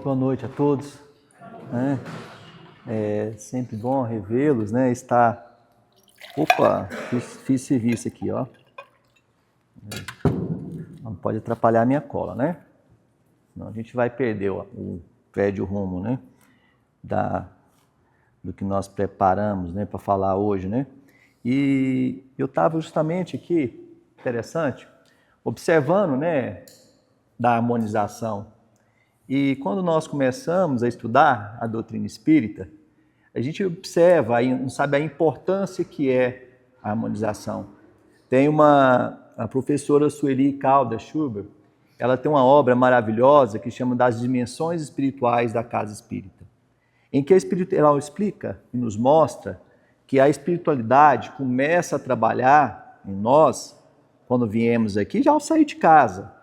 Boa noite a todos. É sempre bom revê-los, né? Opa, fiz serviço aqui, ó. Não pode atrapalhar a minha cola, né? Senão a gente vai perder o rumo, né? Do que nós preparamos, né? Para falar hoje, né? E eu estava justamente aqui, interessante, observando, né? Da harmonização. E quando nós começamos a estudar a doutrina espírita, a gente observa, sabe a importância que é a harmonização. Tem a professora Sueli Caldas Schubert, ela tem uma obra maravilhosa que chama Das Dimensões Espirituais da Casa Espírita, em que ela explica e nos mostra que a espiritualidade começa a trabalhar em nós quando viemos aqui já ao sair de casa.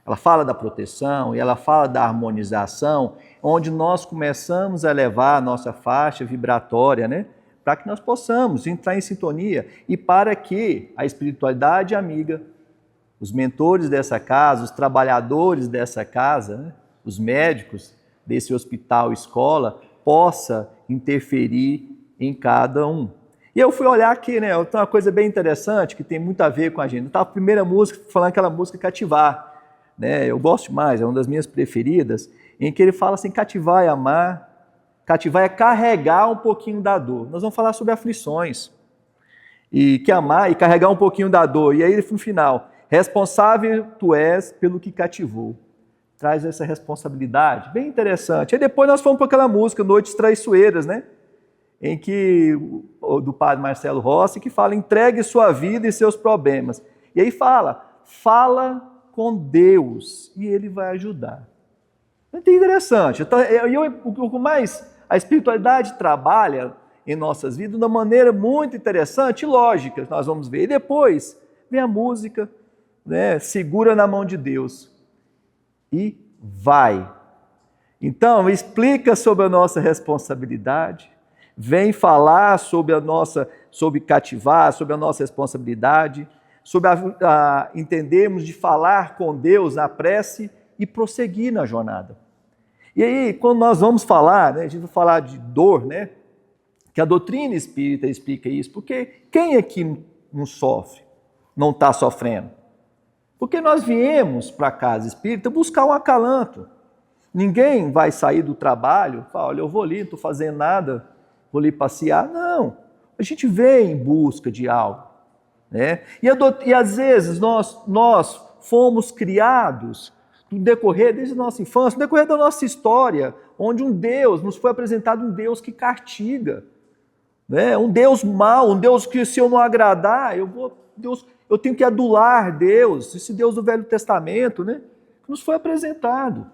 Ela fala da proteção e ela fala da harmonização, onde nós começamos a elevar a nossa faixa vibratória, né? Para que nós possamos entrar em sintonia e para que a espiritualidade amiga, os mentores dessa casa, os trabalhadores dessa casa, né? Os médicos desse hospital escola, possa interferir em cada um. E eu fui olhar aqui, né? Tem uma coisa bem interessante que tem muito a ver com a gente. Tá a primeira música, falando aquela música Cativar. Né, eu gosto mais, é uma das minhas preferidas, em que ele fala assim, cativar é amar, cativar é carregar um pouquinho da dor. Nós vamos falar sobre aflições, e que amar e carregar um pouquinho da dor. E aí no final, responsável tu és pelo que cativou. Traz essa responsabilidade, bem interessante. Aí depois nós fomos para aquela música, Noites Traiçoeiras, né? Em que, do padre Marcelo Rossi, que fala, entregue sua vida e seus problemas. E aí fala com Deus e Ele vai ajudar. Muito interessante. Então, o mais a espiritualidade trabalha em nossas vidas de uma maneira muito interessante e lógica, nós vamos ver. E depois vem a música, né, segura na mão de Deus e vai. Então, explica sobre a nossa responsabilidade, vem falar sobre cativar, sobre a nossa responsabilidade, sobre entendermos de falar com Deus na prece e prosseguir na jornada. E aí, quando nós vamos falar, né, a gente vai falar de dor, né, que a doutrina espírita explica isso, porque quem aqui não sofre, não está sofrendo? Porque nós viemos para a casa espírita buscar um acalanto. Ninguém vai sair do trabalho e falar, olha, eu vou ali, não estou fazendo nada, vou ali passear. Não, a gente vem em busca de algo. Né? E às vezes nós fomos criados no decorrer desde a nossa infância, no decorrer da nossa história, onde nos foi apresentado um Deus que castiga, né? Um Deus mau, um Deus que se eu não agradar, eu tenho que adular Deus, esse Deus do Velho Testamento, né? Que nos foi apresentado.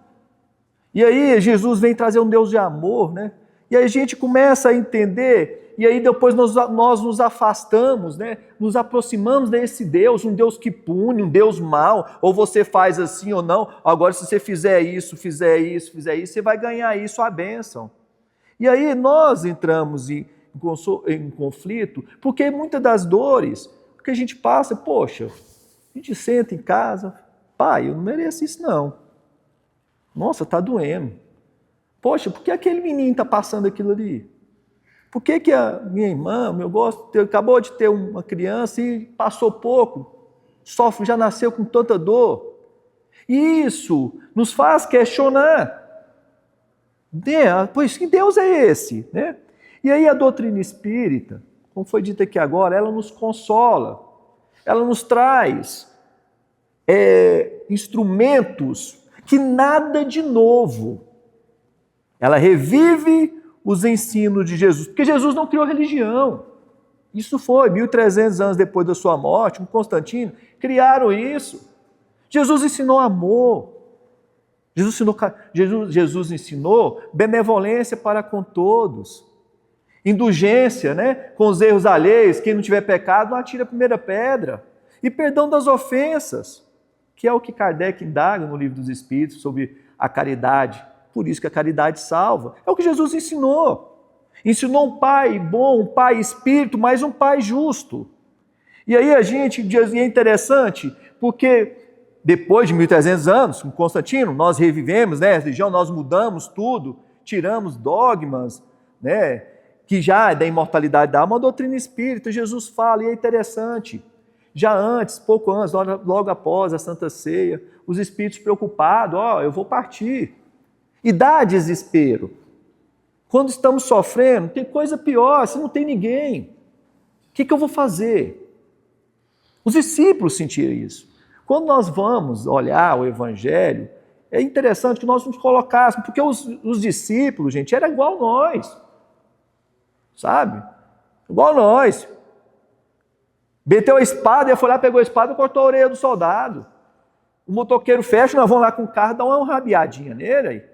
E aí Jesus vem trazer um Deus de amor, né? E aí a gente começa a entender. E aí depois nós nos afastamos, né? Nos aproximamos desse Deus, um Deus que pune, um Deus mau, ou você faz assim ou não, agora se você fizer isso, você vai ganhar isso, a bênção. E aí nós entramos em conflito, porque muitas das dores que a gente passa, poxa, a gente senta em casa, pai, eu não mereço isso não. Nossa, está doendo. Poxa, por que aquele menino está passando aquilo ali? Por que a minha irmã, acabou de ter uma criança e passou pouco, sofre, já nasceu com tanta dor? E isso nos faz questionar. Pois que Deus é esse? Né? E aí a doutrina espírita, como foi dito aqui agora, ela nos consola, ela nos traz instrumentos que nada de novo. Ela revive os ensinos de Jesus, porque Jesus não criou religião. Isso foi 1.300 anos depois da sua morte, com Constantino, criaram isso. Jesus ensinou amor. Jesus ensinou benevolência para com todos. Indulgência, né? Com os erros alheios, quem não tiver pecado, não atira a primeira pedra. E perdão das ofensas, que é o que Kardec indaga no Livro dos Espíritos sobre a caridade. Por isso que a caridade salva. É o que Jesus ensinou. Ensinou um pai bom, um pai espírito, mas um pai justo. E aí é interessante, porque depois de 1300 anos, com Constantino, nós revivemos, né, a religião, nós mudamos tudo, tiramos dogmas, né, que já é da imortalidade da alma, uma doutrina espírita. Jesus fala, e é interessante, já antes, pouco antes, logo após a Santa Ceia, os espíritos preocupados, eu vou partir. E dá desespero. Quando estamos sofrendo, tem coisa pior, se não tem ninguém. O que eu vou fazer? Os discípulos sentiram isso. Quando nós vamos olhar o Evangelho, é interessante que nós nos colocássemos, porque os discípulos, gente, eram igual nós. Sabe? Igual nós. Meteu a espada, ele foi lá, pegou a espada e cortou a orelha do soldado. O motoqueiro fecha, nós vamos lá com o carro, dá uma rabiadinha nele aí.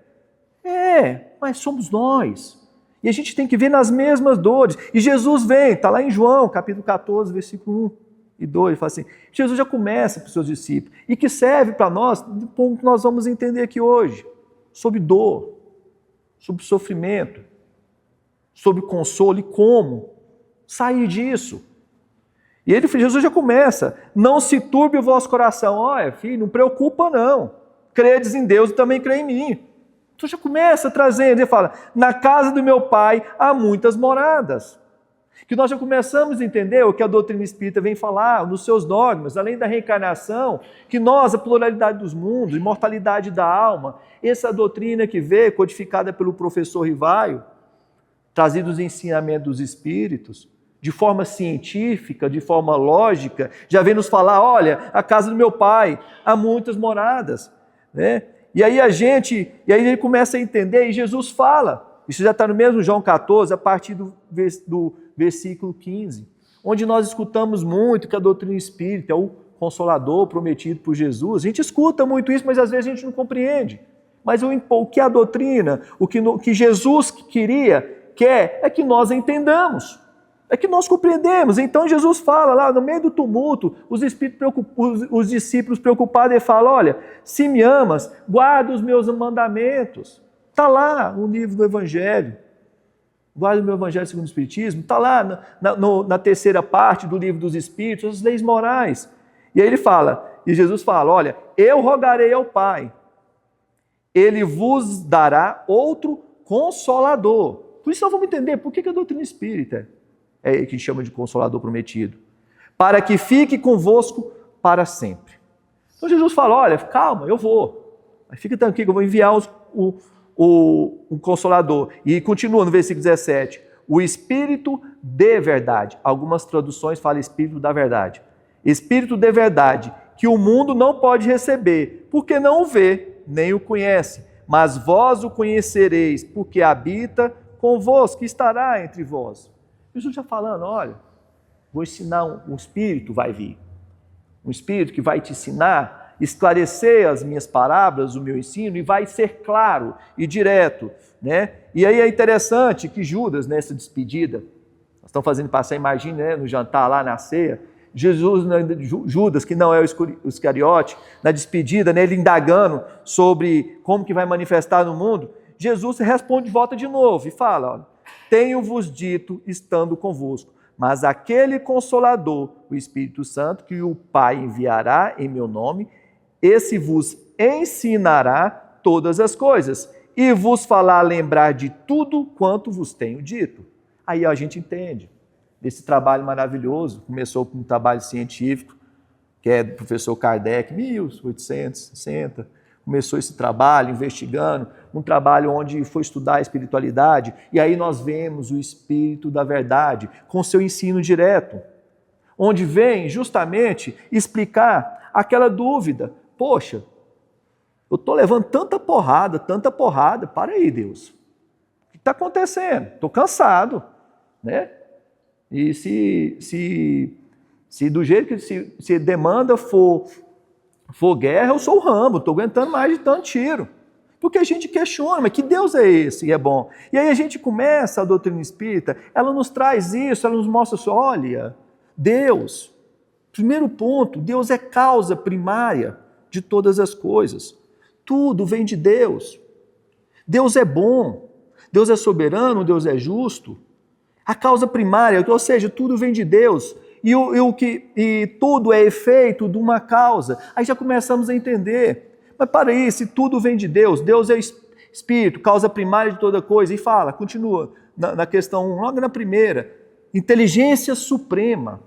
Mas somos nós. E a gente tem que ver nas mesmas dores. E Jesus vem, está lá em João, capítulo 14, versículo 1 e 2, ele fala assim, Jesus já começa para os seus discípulos, e que serve para nós, do ponto que nós vamos entender aqui hoje, sobre dor, sobre sofrimento, sobre consolo e como sair disso. E Jesus já começa, não se turbe o vosso coração. Olha, filho, não preocupa não, credes em Deus e também crê em mim. Então já começa trazendo, ele fala, na casa do meu pai há muitas moradas. Que nós já começamos a entender o que a doutrina espírita vem falar nos seus dogmas, além da reencarnação, que nós, a pluralidade dos mundos, imortalidade da alma, essa doutrina que veio, codificada pelo professor Rivaio, trazida os ensinamentos dos espíritos, de forma científica, de forma lógica, já vem nos falar, olha, a casa do meu pai, há muitas moradas, né? E aí ele começa a entender, e Jesus fala, isso já está no mesmo João 14, a partir do versículo 15, onde nós escutamos muito que a doutrina espírita é o consolador prometido por Jesus. A gente escuta muito isso, mas às vezes a gente não compreende. Mas o que a doutrina, o que Jesus quer é que nós entendamos, é que nós compreendemos. Então Jesus fala lá, no meio do tumulto, os discípulos preocupados, ele fala, olha, se me amas, guarda os meus mandamentos. Está lá no livro do Evangelho. Guarda o meu Evangelho segundo o Espiritismo, está lá na terceira parte do livro dos Espíritos, as leis morais. E aí Jesus fala, olha, eu rogarei ao Pai, Ele vos dará outro Consolador. Por isso nós vamos entender por que a doutrina espírita é que chama de Consolador prometido. Para que fique convosco para sempre. Então Jesus fala, olha, calma, eu vou. Fica tranquilo, eu vou enviar o Consolador. E continua no versículo 17. O Espírito de verdade. Algumas traduções falam Espírito da verdade. Espírito de verdade, que o mundo não pode receber, porque não o vê, nem o conhece. Mas vós o conhecereis, porque habita convosco, que estará entre vós. Jesus já falando, olha, vou ensinar um Espírito, vai vir. Um Espírito que vai te ensinar, esclarecer as minhas palavras, o meu ensino, e vai ser claro e direto, né? E aí é interessante que Judas, nessa despedida, nós estamos fazendo passar, imagine, né, no jantar lá na ceia, Judas, que não é o Iscariote, na despedida, né, ele indagando sobre como que vai manifestar no mundo, Jesus responde de volta de novo e fala, olha, tenho-vos dito estando convosco, mas aquele Consolador, o Espírito Santo, que o Pai enviará em meu nome, esse vos ensinará todas as coisas e vos falar lembrar de tudo quanto vos tenho dito. Aí a gente entende desse trabalho maravilhoso, começou com um trabalho científico, que é do professor Kardec, 1860, começou esse trabalho investigando, um trabalho onde foi estudar a espiritualidade, e aí nós vemos o Espírito da verdade, com seu ensino direto, onde vem justamente explicar aquela dúvida, poxa, eu estou levando tanta porrada, para aí, Deus. O que está acontecendo? Estou cansado, né? E se do jeito que se demanda for guerra, eu sou o Rambo, estou aguentando mais de tanto tiro. Porque a gente questiona, mas que Deus é esse? E é bom. E aí a gente começa a doutrina espírita, ela nos traz isso, ela nos mostra assim, olha, Deus, primeiro ponto, Deus é causa primária de todas as coisas. Tudo vem de Deus. Deus é bom, Deus é soberano, Deus é justo. A causa primária, ou seja, tudo vem de Deus. e tudo é efeito de uma causa. Aí já começamos a entender. Mas para aí, se tudo vem de Deus, Deus é Espírito, causa primária de toda coisa, e fala, continua na questão 1, logo na primeira, inteligência suprema.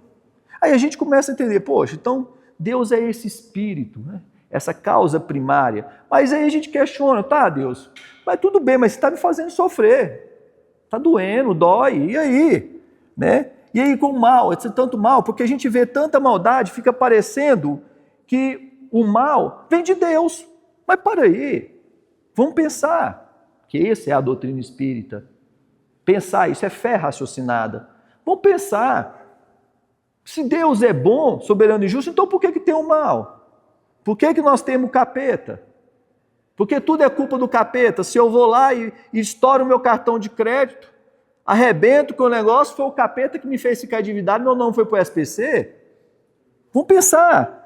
Aí a gente começa a entender, poxa, então Deus é esse Espírito, né? Essa causa primária. Mas aí a gente questiona, tá, Deus, mas tudo bem, mas você está me fazendo sofrer, está doendo, dói, e aí? Né? E aí com o mal, é tanto mal, porque a gente vê tanta maldade, fica parecendo que o mal vem de Deus. Mas para aí, vamos pensar, que essa é a doutrina espírita. Pensar, isso é fé raciocinada. Vamos pensar, se Deus é bom, soberano e justo, então por que tem o mal? Por que nós temos o capeta? Porque tudo é culpa do capeta. Se eu vou lá e estouro o meu cartão de crédito, arrebento com o negócio, foi o capeta que me fez ficar endividado, meu nome foi para o SPC? Vamos pensar.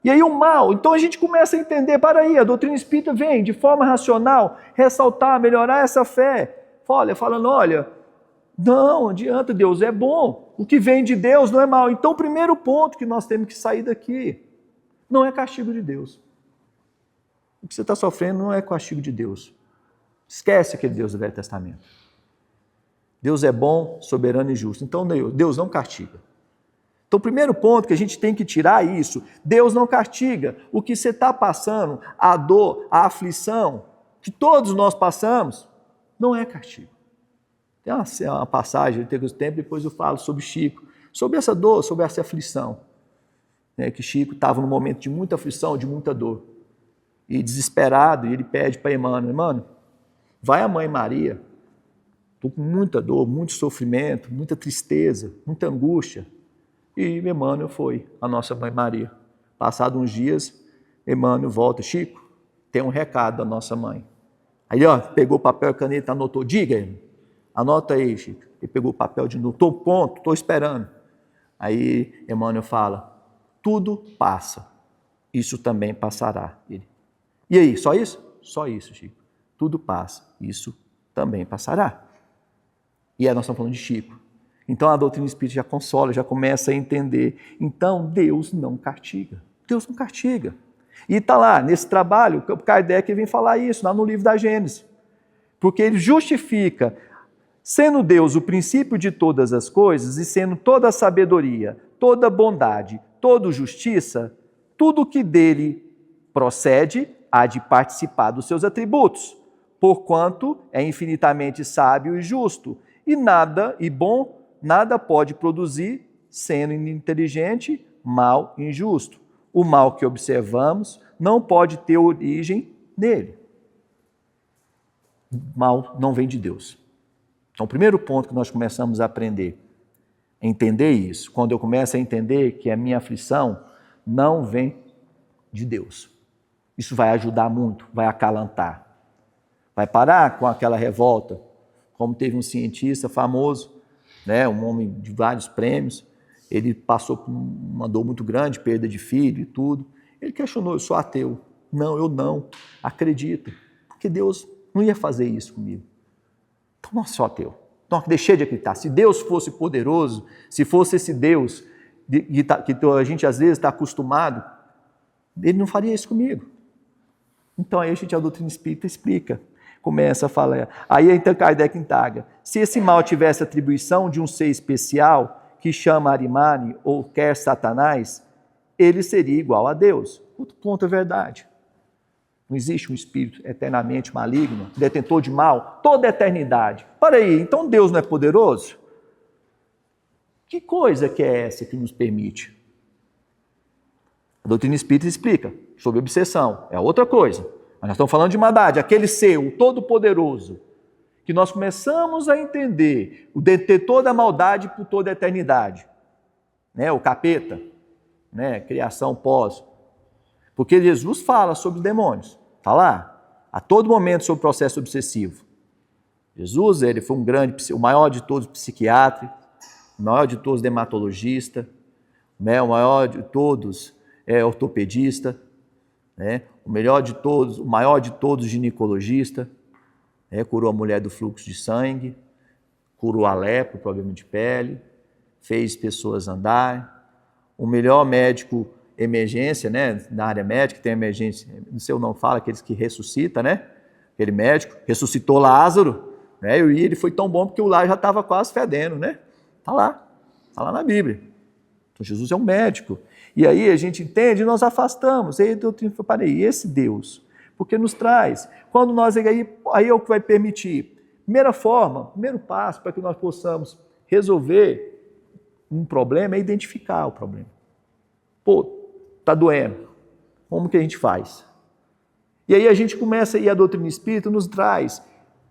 E aí o mal, então a gente começa a entender, para aí, a doutrina espírita vem de forma racional, ressaltar, melhorar essa fé. Falando, olha, não adianta, Deus é bom. O que vem de Deus não é mal. Então o primeiro ponto que nós temos que sair daqui, não é castigo de Deus. O que você está sofrendo não é castigo de Deus. Esquece aquele Deus do Velho Testamento. Deus é bom, soberano e justo. Então Deus não castiga. Então o primeiro ponto que a gente tem que tirar é isso. Deus não castiga. O que você está passando, a dor, a aflição, que todos nós passamos, não é castigo. Tem uma passagem, eu tenho tempo, depois eu falo sobre Chico, sobre essa dor, sobre essa aflição. Que Chico estava num momento de muita aflição, de muita dor, e desesperado, e ele pede para Emmanuel, vai a Mãe Maria, estou com muita dor, muito sofrimento, muita tristeza, muita angústia, e Emmanuel foi a nossa Mãe Maria. Passados uns dias, Emmanuel volta, Chico, tem um recado da nossa mãe. Aí pegou papel e caneta, anotou, diga, anota aí, Chico. Ele pegou o papel de novo, estou esperando. Aí Emmanuel fala, tudo passa, isso também passará. E aí, só isso? Só isso, Chico. Tudo passa, isso também passará. E aí nós estamos falando de Chico. Então a doutrina espírita já consola, já começa a entender. Então Deus não castiga. Deus não castiga. E está lá, nesse trabalho, Kardec vem falar isso, lá no livro da Gênesis. Porque ele justifica, sendo Deus o princípio de todas as coisas e sendo toda a sabedoria, toda a bondade, toda justiça, tudo que dele procede há de participar dos seus atributos, porquanto é infinitamente sábio e justo, e bom nada pode produzir, sendo inteligente, mal e injusto. O mal que observamos não pode ter origem nele. O mal não vem de Deus. Então, o primeiro ponto que nós começamos a aprender, entender isso, quando eu começo a entender que a minha aflição não vem de Deus. Isso vai ajudar muito, vai acalantar. Vai parar com aquela revolta, como teve um cientista famoso, um homem de vários prêmios, ele passou por uma dor muito grande, perda de filho e tudo. Ele questionou, eu sou ateu. Não, eu não acredito, porque Deus não ia fazer isso comigo. Então, não sou ateu. Então, deixei de acreditar. Se Deus fosse poderoso, se fosse esse Deus que a gente às vezes está acostumado, ele não faria isso comigo. Então, aí a doutrina espírita explica, começa a falar. Aí então Kardec indaga, se esse mal tivesse atribuição de um ser especial, que chama Arimane ou quer Satanás, ele seria igual a Deus. Outro ponto é verdade. Não existe um espírito eternamente maligno, detentor de mal, toda a eternidade. Para aí, então Deus não é poderoso? Que coisa que é essa que nos permite? A doutrina espírita explica sobre obsessão, é outra coisa. Mas nós estamos falando de maldade, aquele ser, o todo-poderoso, que nós começamos a entender, o detentor da maldade por toda a eternidade. O capeta, criação pós. Porque Jesus fala sobre os demônios, fala a todo momento sobre o processo obsessivo. Jesus, ele foi o maior de todos psiquiatras, o maior de todos dermatologista, o maior de todos ortopedista, o maior de todos ginecologista, curou a mulher do fluxo de sangue, curou a lepra, o problema de pele, fez pessoas andar, o melhor médico emergência, né, na área médica, tem emergência, não sei o nome fala, aqueles que ressuscita, né? Aquele médico ressuscitou Lázaro, né? E ele foi tão bom porque o lar já estava quase fedendo, né? Tá lá na Bíblia. Então Jesus é um médico. E aí a gente entende e nós afastamos. Aí eu falei, e esse Deus? Porque nos traz. Quando nós, aí é o que vai permitir. Primeira forma, primeiro passo para que nós possamos resolver um problema é identificar o problema. Pô, tá doendo. Como que a gente faz? E aí a gente começa, e a doutrina espírita nos traz,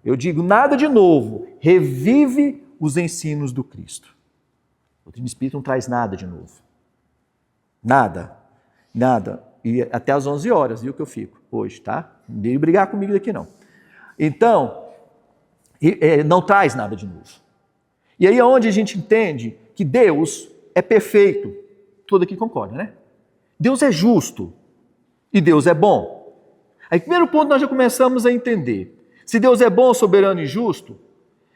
eu digo, nada de novo, revive os ensinos do Cristo. A doutrina espírita não traz nada de novo. Nada. E até às 11 horas, viu que eu fico hoje, tá? Não veio brigar comigo daqui não. Então, não traz nada de novo. E aí é onde a gente entende que Deus é perfeito. Todo aqui concorda, né? Deus é justo e Deus é bom. Aí, primeiro ponto, nós já começamos a entender. Se Deus é bom, soberano e justo,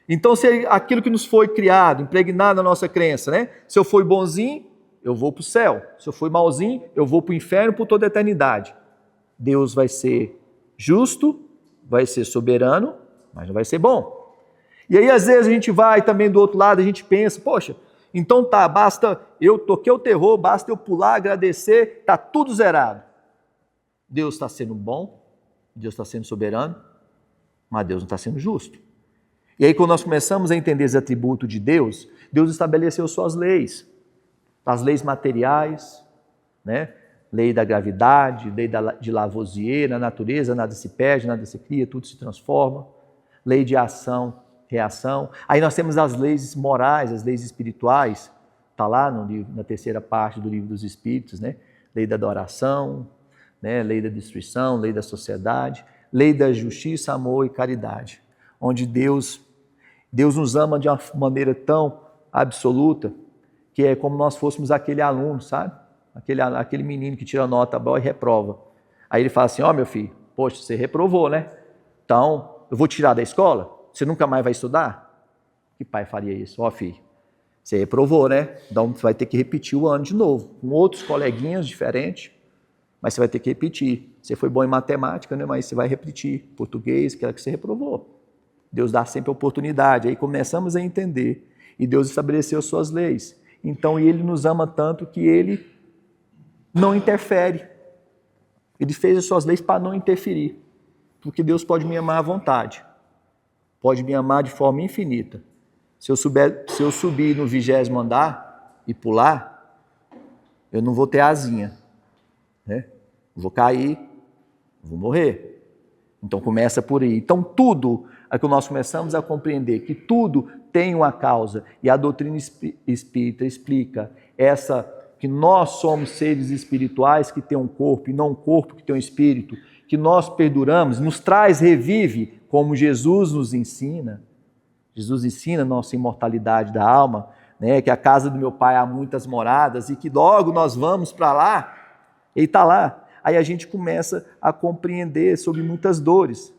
então se aquilo que nos foi criado, impregnado na nossa crença, né? Se eu fui bonzinho, eu vou para o céu. Se eu fui malzinho, eu vou para o inferno por toda a eternidade. Deus vai ser justo, vai ser soberano, mas não vai ser bom. E aí, às vezes, a gente vai também do outro lado, a gente pensa, poxa, então tá, basta, eu toquei o terror, basta eu pular, agradecer, tá tudo zerado. Deus está sendo bom, Deus está sendo soberano, mas Deus não está sendo justo. E aí, quando nós começamos a entender esse atributo de Deus, Deus estabeleceu suas leis, as leis materiais, né? Lei da gravidade, lei de Lavoisier, na natureza nada se perde, nada se cria, tudo se transforma. Lei de ação, reação. Aí nós temos as leis morais, as leis espirituais, está lá no livro, na terceira parte do Livro dos Espíritos, né? Lei da adoração, né? Lei da destruição, lei da sociedade, lei da justiça, amor e caridade, onde Deus nos ama de uma maneira tão absoluta que é como nós fôssemos aquele aluno, sabe? Aquele menino que tira nota boa e reprova. Aí ele fala assim, ó meu filho, poxa, você reprovou, né? Então, eu vou tirar da escola? Você nunca mais vai estudar? Que pai faria isso? Ó filho, você reprovou, né? Então você vai ter que repetir o ano de novo, com outros coleguinhas diferentes, mas você vai ter que repetir. Você foi bom em matemática, né? Mas você vai repetir português, que era que você reprovou. Deus dá sempre a oportunidade. Aí começamos a entender. E Deus estabeleceu suas leis. Então, Ele nos ama tanto que Ele não interfere. Ele fez as suas leis para não interferir. Porque Deus pode me amar à vontade. Pode me amar de forma infinita. Se eu subir no 20º andar e pular, eu não vou ter asinha, né? Vou cair, vou morrer. Então começa por aí. Então tudo, é que nós começamos a compreender que tudo tem uma causa. E a doutrina espírita explica que nós somos seres espirituais que têm um corpo e não um corpo que tem um espírito, que nós perduramos, nos traz, revive, como Jesus nos ensina. Jesus ensina a nossa imortalidade da alma, né? Que a casa do meu pai há muitas moradas e que logo nós vamos para lá. Ele está lá. Aí a gente começa a compreender sobre muitas dores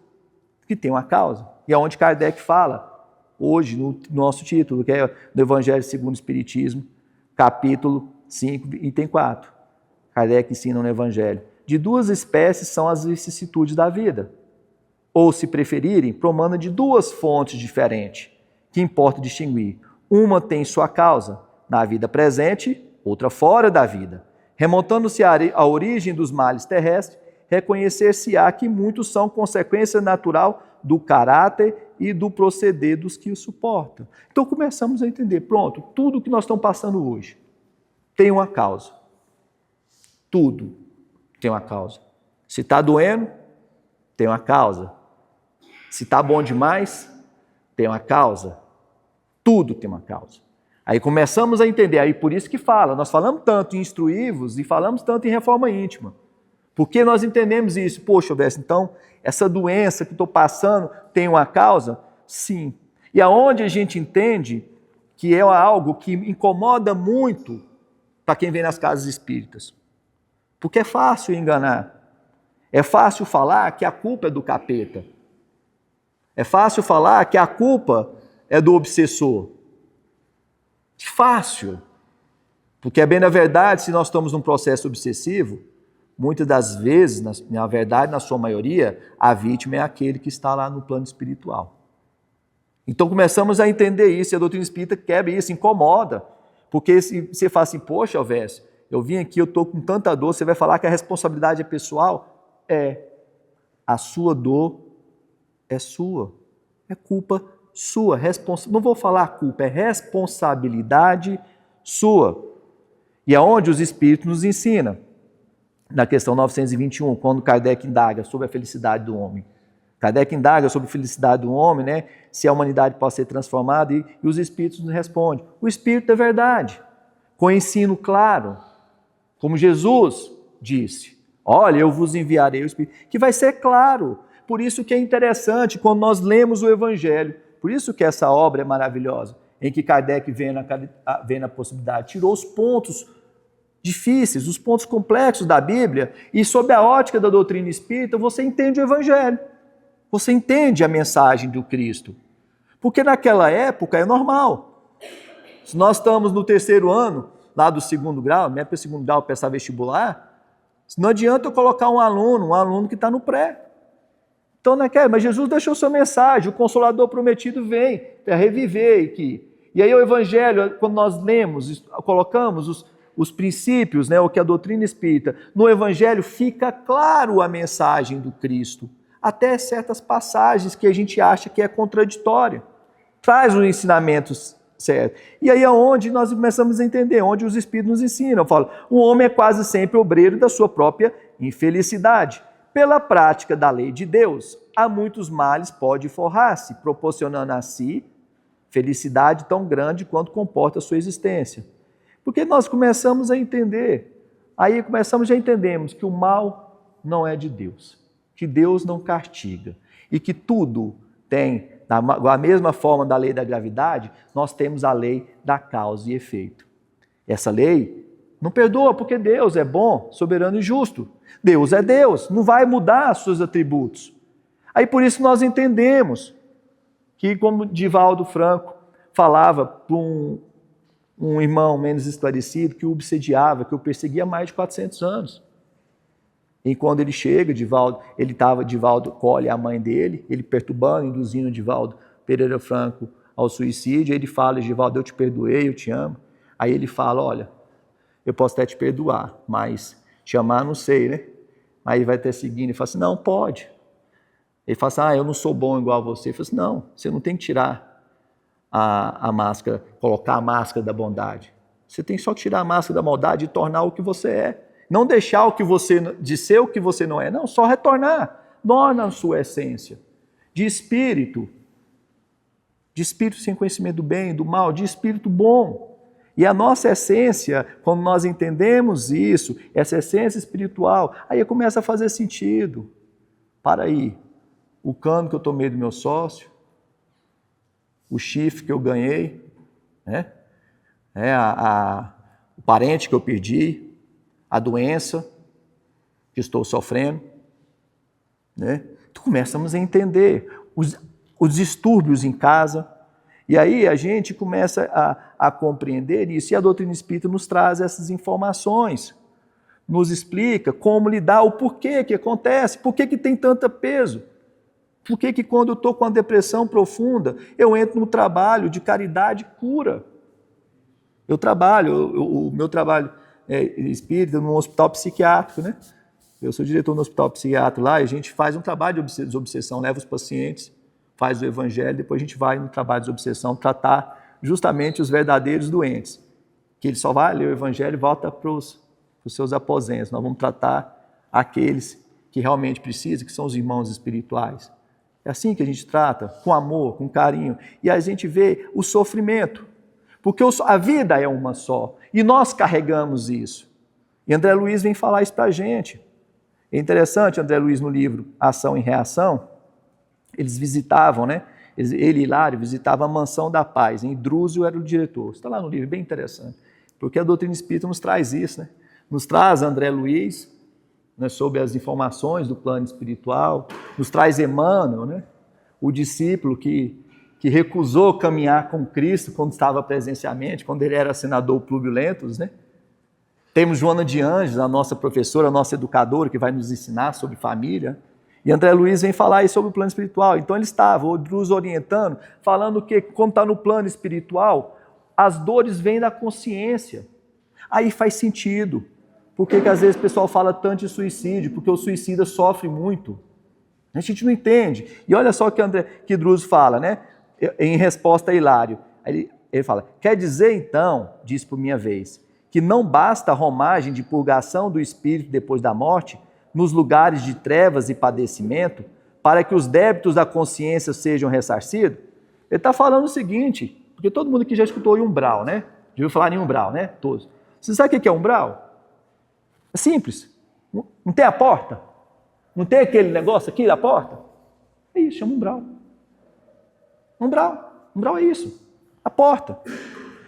que tem uma causa. E é onde Kardec fala, hoje, no nosso título, que é no Evangelho segundo o Espiritismo, capítulo 5, item 4. Kardec ensina no Evangelho. De duas espécies são as vicissitudes da vida. Ou, se preferirem, promana de duas fontes diferentes, que importa distinguir. Uma tem sua causa na vida presente, outra fora da vida. Remontando-se à origem dos males terrestres, reconhecer-se-á que muitos são consequência natural do caráter e do proceder dos que o suportam. Então começamos a entender, pronto, tudo que nós estamos passando hoje tem uma causa. Tudo tem uma causa. Se está doendo, tem uma causa. Se está bom demais, tem uma causa. Tudo tem uma causa. Aí começamos a entender, aí por isso que nós falamos tanto em instruí-vos e falamos tanto em reforma íntima. Porque nós entendemos isso. Poxa, Alberto, então, essa doença que estou passando tem uma causa? Sim. E aonde a gente entende que é algo que incomoda muito para quem vem nas casas espíritas. Porque é fácil enganar. É fácil falar que a culpa é do capeta. É fácil falar que a culpa é do obsessor. Fácil. Porque é bem na verdade, se nós estamos num processo obsessivo, muitas das vezes, na verdade, na sua maioria, a vítima é aquele que está lá no plano espiritual. Então começamos a entender isso, e a doutrina espírita quebra isso, incomoda. Porque se você fala assim, poxa, Alvécio, eu vim aqui, eu estou com tanta dor, você vai falar que a responsabilidade é pessoal? É. A sua dor é sua. É culpa sua. Não vou falar culpa, é responsabilidade sua. E é onde os espíritos nos ensinam. Na questão 921, quando Kardec indaga sobre a felicidade do homem. Kardec indaga sobre a felicidade do homem, né? Se a humanidade pode ser transformada, e os espíritos nos respondem. O espírito é verdade, com ensino claro, como Jesus disse. Olha, eu vos enviarei o Espírito, que vai ser claro. Por isso que é interessante quando nós lemos o Evangelho. Por isso que essa obra é maravilhosa, em que Kardec vê na possibilidade, tirou os pontos difíceis, os pontos complexos da Bíblia, e sob a ótica da doutrina espírita, você entende o Evangelho. Você entende a mensagem do Cristo. Porque naquela época é normal. Se nós estamos no 3º ano, lá do 2º grau, não é para o 2º grau prestar vestibular, não adianta eu colocar um aluno que está no pré. Então, mas Jesus deixou sua mensagem, o Consolador prometido vem para reviver aqui. E aí o Evangelho, quando nós lemos, colocamos os princípios, né, o que a doutrina espírita, no Evangelho fica claro a mensagem do Cristo. Até certas passagens que a gente acha que é contraditória. Traz os ensinamentos certos. E aí é onde nós começamos a entender, onde os Espíritos nos ensinam. Eu falo, o homem é quase sempre obreiro da sua própria infelicidade. Pela prática da lei de Deus, a muitos males pode forrar-se, proporcionando a si felicidade tão grande quanto comporta a sua existência. Porque nós começamos a entender, aí já entendemos que o mal não é de Deus. Que Deus não castiga e que tudo tem, da mesma forma da lei da gravidade, nós temos a lei da causa e efeito. Essa lei não perdoa porque Deus é bom, soberano e justo. Deus é Deus, não vai mudar os seus atributos. Aí por isso nós entendemos que, como Divaldo Franco falava para um irmão menos esclarecido que o obsediava, que o perseguia há mais de 400 anos. E quando ele chega, Divaldo colhe a mãe dele, ele perturbando, induzindo Divaldo Pereira Franco ao suicídio. Ele fala, Divaldo, eu te perdoei, eu te amo. Aí ele fala, olha, eu posso até te perdoar, mas te amar não sei, né? Aí ele vai até seguindo e fala assim, não, pode. Ele fala assim, eu não sou bom igual a você. Ele fala assim, não, você não tem que tirar a máscara, colocar a máscara da bondade. Você tem só que tirar a máscara da maldade e tornar o que você é. Não deixar de ser o que você não é, não, só retornar, torna a sua essência, de espírito sem conhecimento do bem, do mal, de espírito bom. E a nossa essência, quando nós entendemos isso, essa essência espiritual, aí começa a fazer sentido. Para aí, o cano que eu tomei do meu sócio, o chifre que eu ganhei, né? O parente que eu perdi, a doença que estou sofrendo, né? Então começamos a entender os distúrbios em casa, e aí a gente começa a compreender isso, e a doutrina espírita nos traz essas informações, nos explica como lidar, o porquê que acontece, por que tem tanto peso, por que quando eu estou com uma depressão profunda, eu entro no trabalho de caridade e cura. O meu trabalho espírita no hospital psiquiátrico, né? Eu sou diretor no hospital psiquiátrico lá e a gente faz um trabalho de desobsessão, leva os pacientes, faz o evangelho, depois a gente vai no trabalho de desobsessão tratar justamente os verdadeiros doentes, que ele só vai ler o evangelho e volta para os seus aposentos. Nós vamos tratar aqueles que realmente precisam, que são os irmãos espirituais. É assim que a gente trata, com amor, com carinho, e a gente vê o sofrimento. Porque a vida é uma só, e nós carregamos isso. E André Luiz vem falar isso para a gente. É interessante, André Luiz, no livro Ação e Reação, eles visitavam, né? Ele e Hilário visitavam a Mansão da Paz, em Drúzio era o diretor. Está lá no livro, bem interessante. Porque a doutrina espírita nos traz isso, né? Nos traz André Luiz, né, sobre as informações do plano espiritual, nos traz Emmanuel, né? O discípulo que recusou caminhar com Cristo quando estava presencialmente, quando ele era senador Plúbio Lentus, né? Temos Joana de Anjos, a nossa professora, a nossa educadora, que vai nos ensinar sobre família. E André Luiz vem falar aí sobre o plano espiritual. Então ele estava, o Drus orientando, falando que quando está no plano espiritual, as dores vêm da consciência. Aí faz sentido. Por que às vezes o pessoal fala tanto de suicídio? Porque o suicida sofre muito. A gente não entende. E olha só o que Drus fala, né? Em resposta a Hilário. Ele fala, quer dizer então, diz por minha vez, que não basta a romagem de purgação do espírito depois da morte, nos lugares de trevas e padecimento, para que os débitos da consciência sejam ressarcidos? Ele está falando o seguinte, porque todo mundo aqui já escutou em umbral, né? Já ouviu falar em umbral, né? Todos. Você sabe o que é umbral? É simples. Não tem a porta? Não tem aquele negócio aqui da porta? É isso, chama umbral. Umbral. Umbral é isso. A porta.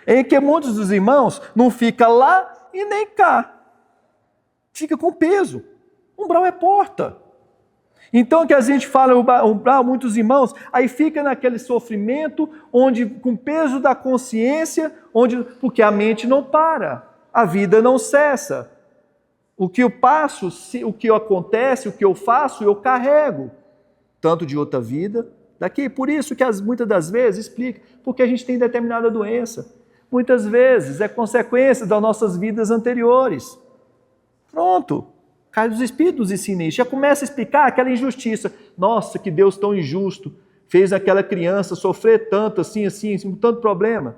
Em que muitos dos irmãos não fica lá e nem cá. Fica com peso. Umbral é porta. Então que a gente fala umbral, muitos irmãos, aí fica naquele sofrimento, onde com peso da consciência, porque a mente não para, a vida não cessa. O que eu passo, o que acontece, o que eu faço, eu carrego. Tanto de outra vida, daqui. Por isso que muitas das vezes explica, porque a gente tem determinada doença. Muitas vezes é consequência das nossas vidas anteriores. Pronto. Cai dos Espíritos ensina isso. Já começa a explicar aquela injustiça. Nossa, que Deus tão injusto. Fez aquela criança sofrer tanto, assim, com tanto problema.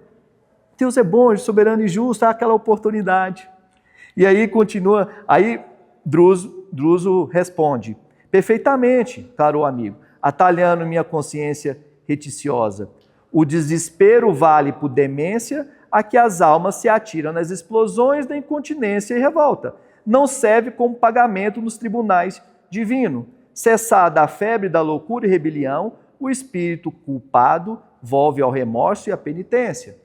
Deus é bom, soberano e justo, há aquela oportunidade. E aí continua, aí Druso responde, perfeitamente, caro amigo, atalhando minha consciência reticiosa. O desespero vale por demência a que as almas se atiram nas explosões da incontinência e revolta. Não serve como pagamento nos tribunais divinos. Cessada a febre da loucura e rebelião, o espírito culpado volve ao remorso e à penitência.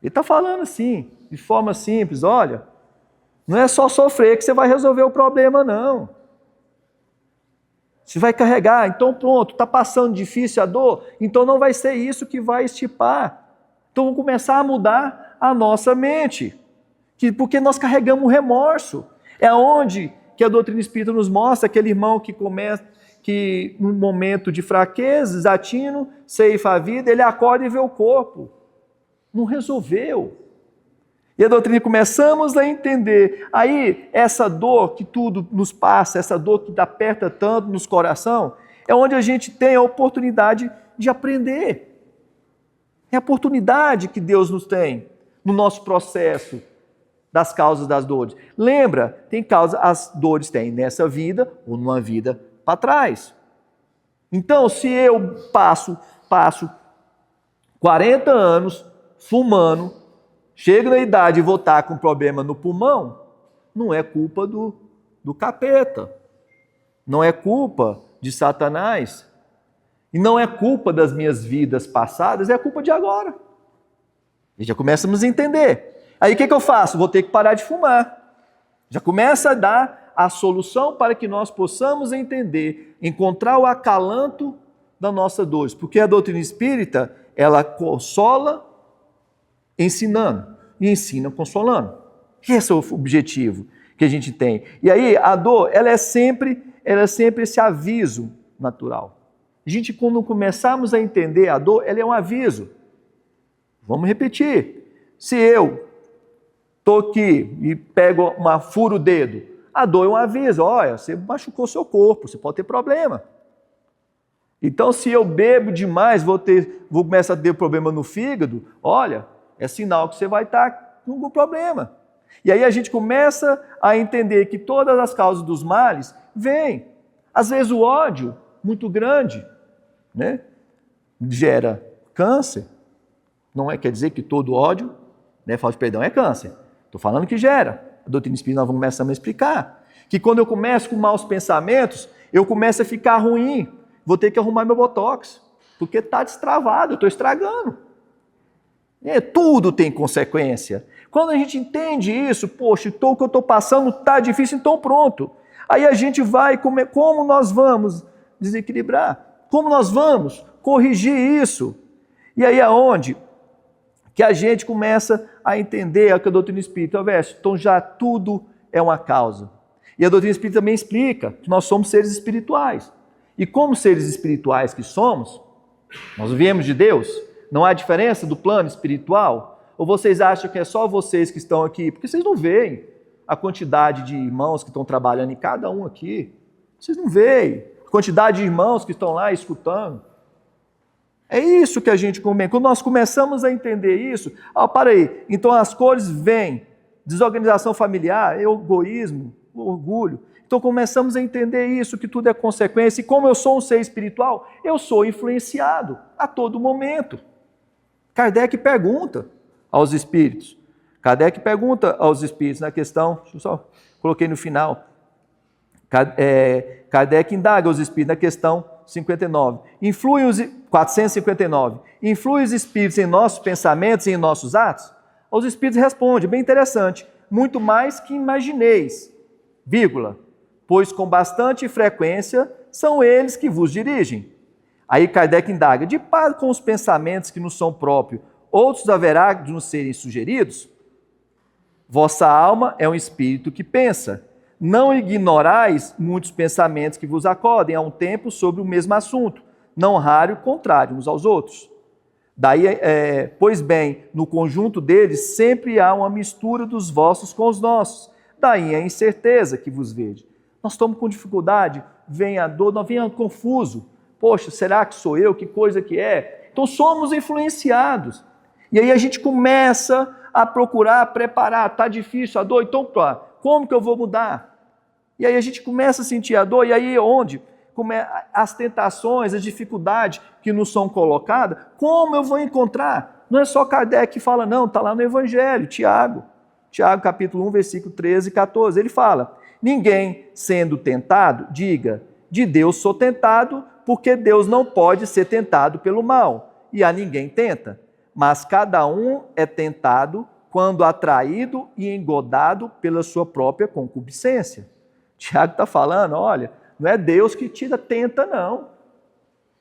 Ele está falando assim, de forma simples, olha, não é só sofrer que você vai resolver o problema, não. Você vai carregar, então pronto, está passando difícil a dor, então não vai ser isso que vai estipar. Então vamos começar a mudar a nossa mente. Porque nós carregamos o remorso. É onde que a doutrina espírita nos mostra aquele irmão que num momento de fraqueza, desatino, ceifa a vida, ele acorda e vê o corpo. Não resolveu. E a doutrina começamos a entender. Aí, essa dor que tudo nos passa, essa dor que aperta tanto nos coração, é onde a gente tem a oportunidade de aprender. É a oportunidade que Deus nos tem no nosso processo das causas das dores. Lembra, tem causa, as dores tem nessa vida ou numa vida para trás. Então, se eu passo 40 anos fumando, chego na idade e vou estar com problema no pulmão, não é culpa do capeta, não é culpa de Satanás, e não é culpa das minhas vidas passadas, é culpa de agora. E já começamos a entender. Aí o que eu faço? Vou ter que parar de fumar. Já começa a dar a solução para que nós possamos entender, encontrar o acalanto das nossas dores. Porque a doutrina espírita, ela consola ensinando e ensina consolando. Esse é o objetivo que a gente tem. E aí a dor, ela é sempre esse aviso natural. A gente, quando começarmos a entender a dor, ela é um aviso. Vamos repetir. Se eu estou aqui e pego furo o dedo, a dor é um aviso. Olha, você machucou seu corpo, você pode ter problema. Então, se eu bebo demais, vou começar a ter problema no fígado, olha, é sinal que você vai estar com algum problema. E aí a gente começa a entender que todas as causas dos males vêm. Às vezes o ódio muito grande, né, gera câncer. Não quer dizer que todo ódio, né, falta de perdão é câncer. Estou falando que gera. A doutrina espírita nós vamos começar a explicar. Que quando eu começo com maus pensamentos, eu começo a ficar ruim. Vou ter que arrumar meu botox. Porque está destravado, eu estou estragando. Tudo tem consequência. Quando a gente entende isso, poxa, o que eu estou passando está difícil, então pronto. Aí a gente vai, como nós vamos desequilibrar? Como nós vamos corrigir isso? E aí aonde que a gente começa a entender a doutrina espírita. Então já tudo é uma causa. E a doutrina espírita também explica que nós somos seres espirituais. E como seres espirituais que somos, nós viemos de Deus, não há diferença do plano espiritual? Ou vocês acham que é só vocês que estão aqui? Porque vocês não veem a quantidade de irmãos que estão trabalhando em cada um aqui. Vocês não veem a quantidade de irmãos que estão lá escutando. É isso que a gente comenta. Quando nós começamos a entender isso, para aí, então as cores vêm, desorganização familiar, egoísmo, orgulho. Então começamos a entender isso, que tudo é consequência. E como eu sou um ser espiritual, eu sou influenciado a todo momento. Kardec pergunta aos espíritos. Kardec pergunta aos espíritos na questão, deixa eu só, coloquei no final. Kardec indaga aos espíritos na questão 59. 459. Influem os espíritos em nossos pensamentos e em nossos atos? Os espíritos respondem, bem interessante, muito mais que imagineis, vírgula, pois com bastante frequência são eles que vos dirigem. Aí Kardec indaga, de par com os pensamentos que nos são próprios, outros haverá de nos serem sugeridos? Vossa alma é um espírito que pensa. Não ignorais muitos pensamentos que vos acodem a um tempo sobre o mesmo assunto, não raro contrário uns aos outros. Daí, pois bem, no conjunto deles sempre há uma mistura dos vossos com os nossos. Daí a incerteza que vos vede. Nós estamos com dificuldade, vem a dor, nós vem confuso. Poxa, será que sou eu? Que coisa que é? Então somos influenciados. E aí a gente começa a procurar, preparar, está difícil a dor, então como que eu vou mudar? E aí a gente começa a sentir a dor, e aí onde? As tentações, as dificuldades que nos são colocadas, como eu vou encontrar? Não é só Kardec que fala, não, está lá no Evangelho, Tiago capítulo 1, versículo 13 e 14, ele fala, ninguém sendo tentado, diga, de Deus sou tentado, porque Deus não pode ser tentado pelo mal, e a ninguém tenta, mas cada um é tentado quando atraído e engodado pela sua própria concupiscência. Tiago está falando, olha, não é Deus que te tenta, não.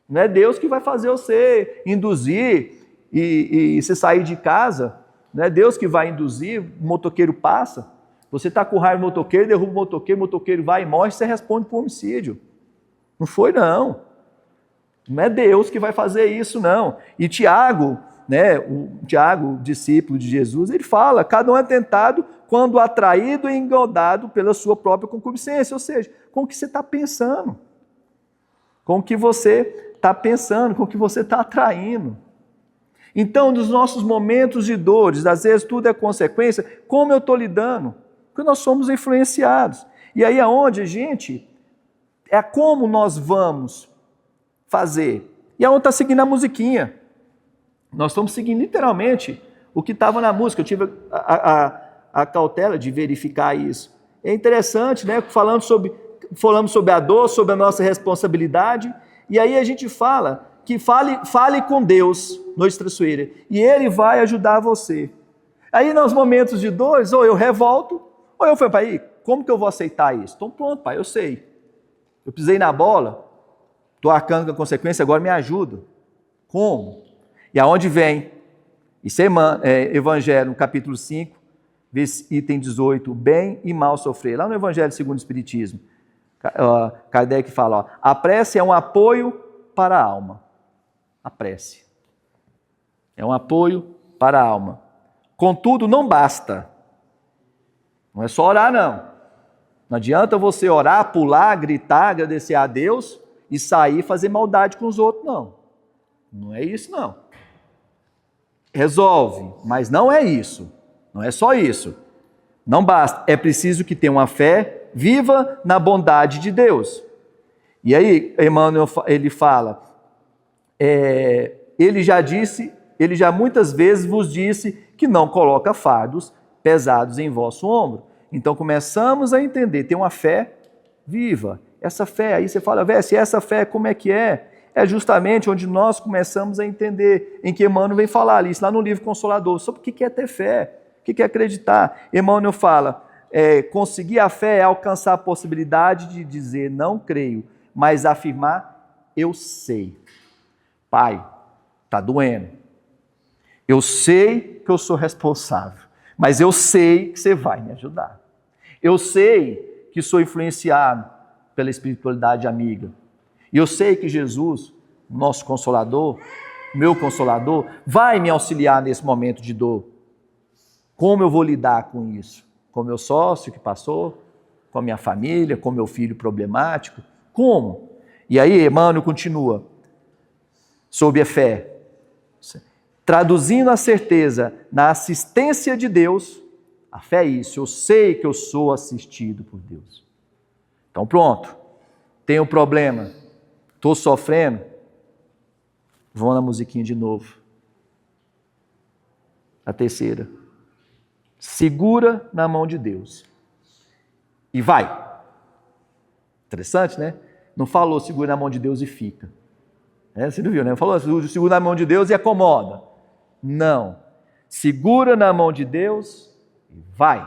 Não é Deus que vai fazer você induzir e você sair de casa. Não é Deus que vai induzir, o motoqueiro passa. Você está com raiva do motoqueiro, derruba o motoqueiro vai e morre, você responde por homicídio. Não foi, não. Não é Deus que vai fazer isso, não. E Tiago, o Tiago, discípulo de Jesus, ele fala, cada um é tentado quando atraído e engodado pela sua própria concupiscência, ou seja, com o que você está pensando, com o que você está pensando, com o que você está atraindo. Então, nos nossos momentos de dores, às vezes tudo é consequência, como eu estou lidando? Porque nós somos influenciados. E aí aonde, gente, é como nós vamos fazer. E aonde está seguindo a musiquinha. Nós estamos seguindo literalmente o que estava na música. Eu tive a cautela de verificar isso. É interessante, né? Falamos sobre a dor, sobre a nossa responsabilidade, e aí a gente fala que fale com Deus, Noite Traiçoeira, e Ele vai ajudar você. Aí nos momentos de dores, ou eu revolto, ou eu falo, pai, como que eu vou aceitar isso? Então pronto, pai, eu sei. Eu pisei na bola, estou arcando com a consequência, agora me ajuda. Como? E aonde vem? Isso é Evangelho, no capítulo 5, item 18, bem e mal sofrer. Lá no Evangelho segundo o Espiritismo, Kardec fala, a prece é um apoio para a alma. A prece é um apoio para a alma. Contudo, não basta. Não é só orar, não. Não adianta você orar, pular, gritar, agradecer a Deus e sair e fazer maldade com os outros, não. Não é isso, não. Resolve, mas não é isso. Não é só isso. Não basta. É preciso que tenha uma fé viva na bondade de Deus. E aí, Emmanuel, ele fala, ele já muitas vezes vos disse que não coloca fardos pesados em vosso ombro. Então começamos a entender, tem uma fé viva. Essa fé, aí você fala, se essa fé como é que é? É justamente onde nós começamos a entender, em que Emmanuel vem falar ali, isso lá no livro Consolador, sobre o que é ter fé, o que é acreditar. Emmanuel fala, conseguir a fé é alcançar a possibilidade de dizer não creio, mas afirmar eu sei. Pai, está doendo. Eu sei que eu sou responsável, mas eu sei que você vai me ajudar. Eu sei que sou influenciado pela espiritualidade amiga. E eu sei que Jesus, nosso Consolador, meu Consolador, vai me auxiliar nesse momento de dor. Como eu vou lidar com isso? Com meu sócio que passou? Com a minha família? Com meu filho problemático? Como? E aí Emmanuel continua, sob a fé, traduzindo a certeza na assistência de Deus. A fé é isso, eu sei que eu sou assistido por Deus. Então pronto, tenho um problema, estou sofrendo, vou na musiquinha de novo. A terceira, segura na mão de Deus e vai. Interessante, né? Não falou segura na mão de Deus e fica. Você não viu, né? Falou segura na mão de Deus e acomoda. Não. Segura na mão de Deus e vai.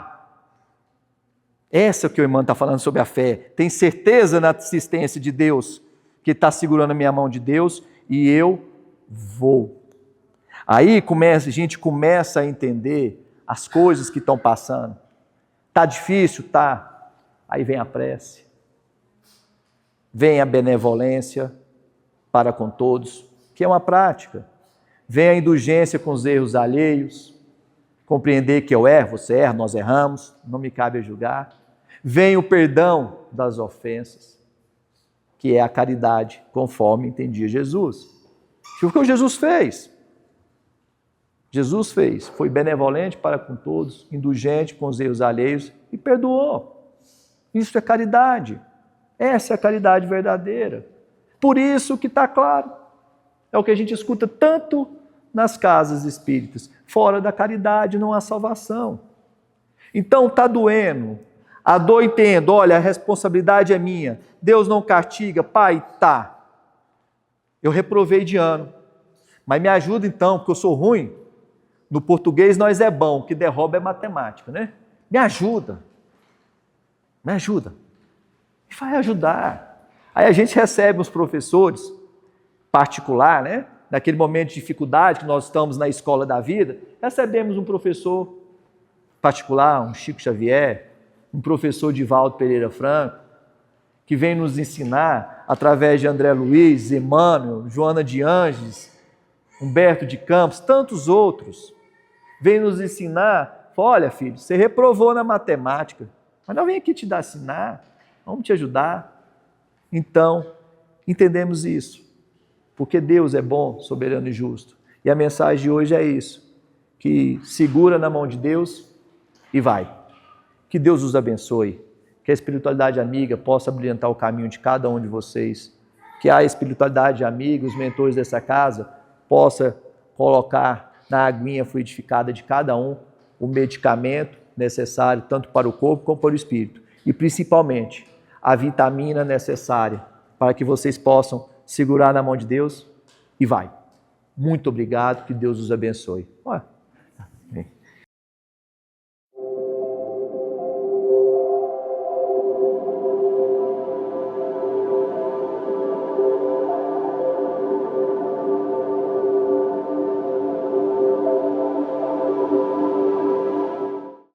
Essa é o que o irmão está falando sobre a fé. Tem certeza na assistência de Deus, que está segurando a minha mão de Deus e eu vou. Aí a gente começa a entender as coisas que estão passando. Está difícil? Tá. Aí vem a prece. Vem a benevolência para com todos, que é uma prática. Vem a indulgência com os erros alheios, compreender que eu erro, você erra, nós erramos, não me cabe a julgar. Vem o perdão das ofensas, que é a caridade, conforme entendia Jesus. Foi o que Jesus fez. Jesus fez, foi benevolente para com todos, indulgente com os erros alheios e perdoou. Isso é caridade. Essa é a caridade verdadeira. Por isso que está claro. É o que a gente escuta tanto nas casas espíritas. Fora da caridade não há salvação. Então está doendo. A dor entendo, olha, a responsabilidade é minha. Deus não castiga, pai, tá. Eu reprovei de ano. Mas me ajuda então, porque eu sou ruim. No português nós é bom, o que derruba é matemática, né? Me ajuda. Me ajuda. E vai ajudar. Aí a gente recebe uns professores particular, né? Naquele momento de dificuldade que nós estamos na escola da vida, recebemos um professor particular, um Chico Xavier, um professor Divaldo Pereira Franco, que vem nos ensinar através de André Luiz, Emmanuel, Joana de Ângeles, Humberto de Campos, tantos outros, vem nos ensinar, olha filho, você reprovou na matemática, mas não vem aqui te ensinar, vamos te ajudar. Então, entendemos isso, porque Deus é bom, soberano e justo. E a mensagem de hoje é isso, que segura na mão de Deus e vai. Que Deus os abençoe, que a espiritualidade amiga possa brilhantar o caminho de cada um de vocês, que a espiritualidade amiga, os mentores dessa casa, possa colocar na aguinha fluidificada de cada um o medicamento necessário tanto para o corpo como para o espírito. E principalmente, a vitamina necessária para que vocês possam segurar na mão de Deus e vai. Muito obrigado, que Deus os abençoe. Olha,